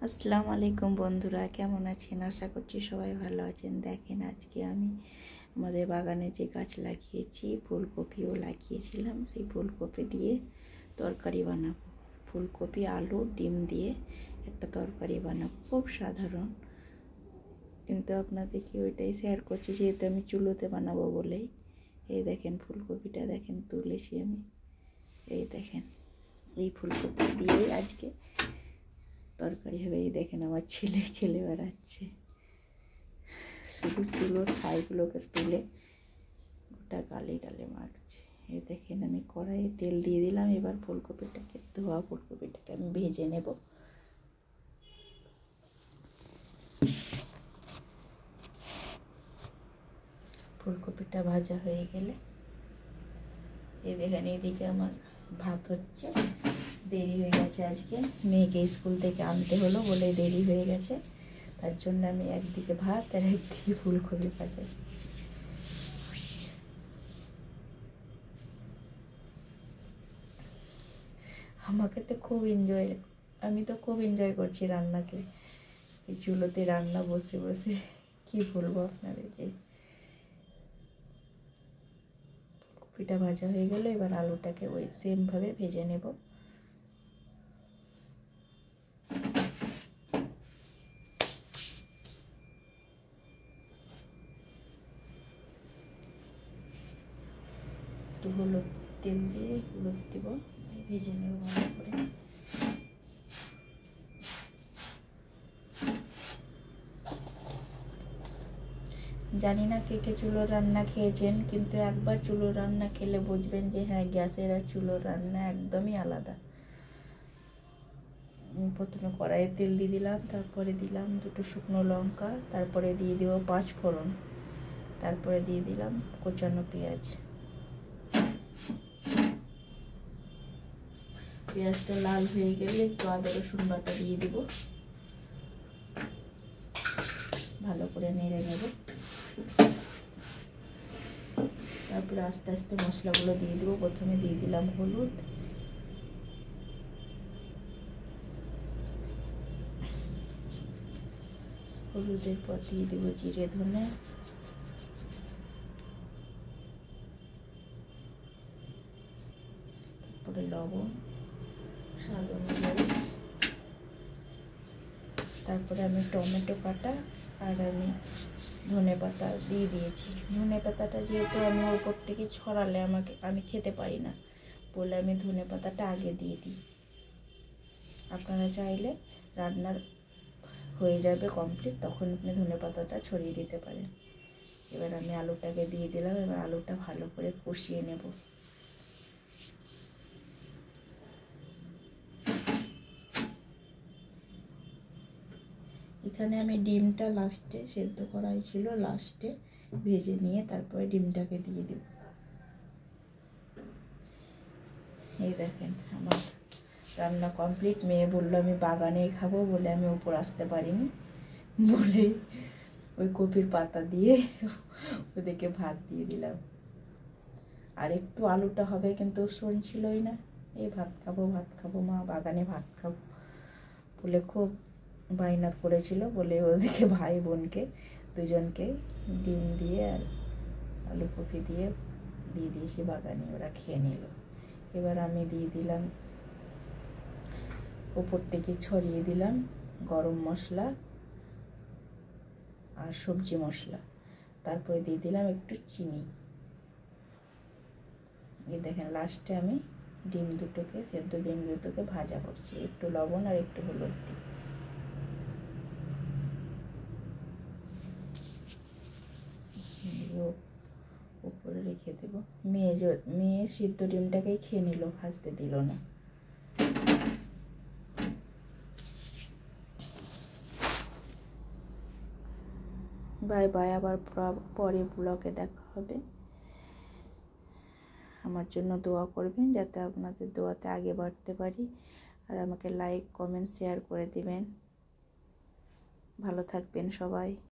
আসসালামু আলাইকুম বন্ধুরা, কেমন আছেন? আশা করছি সবাই ভালো আছেন। দেখেন, আজকে আমি আমাদের বাগানে যে গাছ লাগিয়েছি, ফুলকপিও লাগিয়েছিলাম, সেই ফুলকপি দিয়ে তরকারি বানাবো। ফুলকপি, আলু, ডিম দিয়ে একটা তরকারি বানাবো, খুব সাধারণ, কিন্তু আপনাদেরকে ওইটাই শেয়ার করছি যেহেতু আমি চুলোতে বানাবো বলেই। এই দেখেন ফুলকপিটা, দেখেন তুলেছি আমি। এই দেখেন, এই ফুলকপি দিয়ে আজকে তরকারি হবে। এই দেখেন আমার ছেলে খেলে বেড়াচ্ছে, শুধু চুলোর ছাইগুলোকে তুলে গোটা গালে ডালে মাখছে। এই দেখেন আমি কড়াইয়ে তেল দিয়ে দিলাম। এবার ফুলকপিটাকে, ধোয়া ফুলকপিটাকে আমি ভেজে নেব। ফুলকপিটা ভাজা হয়ে গেলে এই দেখেন, এইদিকে আমার ভাত হচ্ছে। দেরি হয়ে গেছে, আজকে মেয়েকে স্কুল থেকে আনতে হলো বলে দেরি হয়ে গেছে, তার জন্য আমি একদিকে ভাত আর একদিকে ফুলকপি ভাজা। আমাকে তো খুব এনজয়, আমি তো খুব এনজয় করছি রান্নাকে। এই চুলোতে রান্না বসে বসে কি বলবো আপনাদেরকে। ফুলকপিটা ভাজা হয়ে গেল, এবার আলুটাকে ওই সেমভাবে ভেজে নেব। একটু হলুদ, তেল দিয়ে হলুদ দিব, ভেজে নেব ভালো করে। জানি না কে কে চুলোর রান্না খেয়েছেন, কিন্তু একবার চুলোর রান্না খেলে বুঝবেন যে হ্যাঁ, গ্যাসের আর চুলোর রান্না একদমই আলাদা। প্রথমে কড়াইয়ে তেল দিয়ে দিলাম, তারপরে দিলাম দুটো শুকনো লঙ্কা, তারপরে দিয়ে দেব 5 ফোড়ন, তারপরে দিয়ে দিলাম কোচানো পেঁয়াজ। পেঁয়াজটা লাল হয়ে গেলে একটু আদা রসুন বাটা দিয়ে দেব, ভালো করে নেড়ে নেব। তারপরে আস্তে আস্তে মশলাগুলো দিয়ে দেবো। প্রথমে দিয়ে দিলাম হলুদ, হলুদের পর দিয়ে দেবো জিরে ধনে, তারপরে লবণ স্বাদ অনুযায়ী, তারপরে আমি টমেটো কাটা আর আমি ধনে পাতা দিয়ে দিয়েছি। ধনে পাতাটা যেহেতু আমি ওপর থেকে ছড়ালে আমি খেতে পারি না বলে আমি ধনে পাতাটা আগে দিয়ে দিই। আপনারা চাইলে রান্নার হয়ে যাবে কমপ্লিট, তখন আপনি ধনে পাতাটা ছড়িয়ে দিতে পারেন। এবার আমি আলুটাকে দিয়ে দিলাম। এবার আলুটা ভালো করে কষিয়ে নেব। এখানে আমি ডিমটা লাস্টে, সেদ্ধ করাই ছিল, লাস্টে ভেজে নিয়ে তারপরে ডিমটাকে দিয়ে দেব। এই দেখেন আমার রান্না কমপ্লিট। মেয়ে বললো আমি বাগানে খাবো বলে আমি উপর আসতে পারিনি বলে ওই কপির পাতা দিয়ে ওদেরকে ভাত দিয়ে দিলাম। আর একটু আলুটা হবে, কিন্তু শুনছিলই না। এই ভাত খাবো মা, বাগানে ভাত খাবো বলে খুব বায়না করেছিল বলে ওদেরকে ভাই বোনকে দুজনকে ডিম দিয়ে আর আলু কপি দিয়ে দিয়েছি বাগানে, ওরা খেয়ে নিল। এবার আমি দিয়ে দিলাম, উপর থেকে ছড়িয়ে দিলাম গরম মশলা আর সবজি মশলা, তারপরে দিয়ে দিলাম একটু চিনি। এই দেখেন লাস্টে আমি ডিম দুটোকে, সেদ্ধ ডিম দুটোকে ভাজা করছি, একটু লবণ আর একটু হলুদ দিই। উপরে রেখে দেব। মেয়ে সিদ্ধ ডিমটাকেই খেয়ে নিল, ভাজতে দিল না। বাই বাই, আবার পরে ব্লগে দেখা হবে। আমার জন্য দোয়া করবেন যাতে আপনাদের দোয়াতে আগে বাড়তে পারি, আর আমাকে লাইক কমেন্ট শেয়ার করে দিবেন। ভালো থাকবেন সবাই।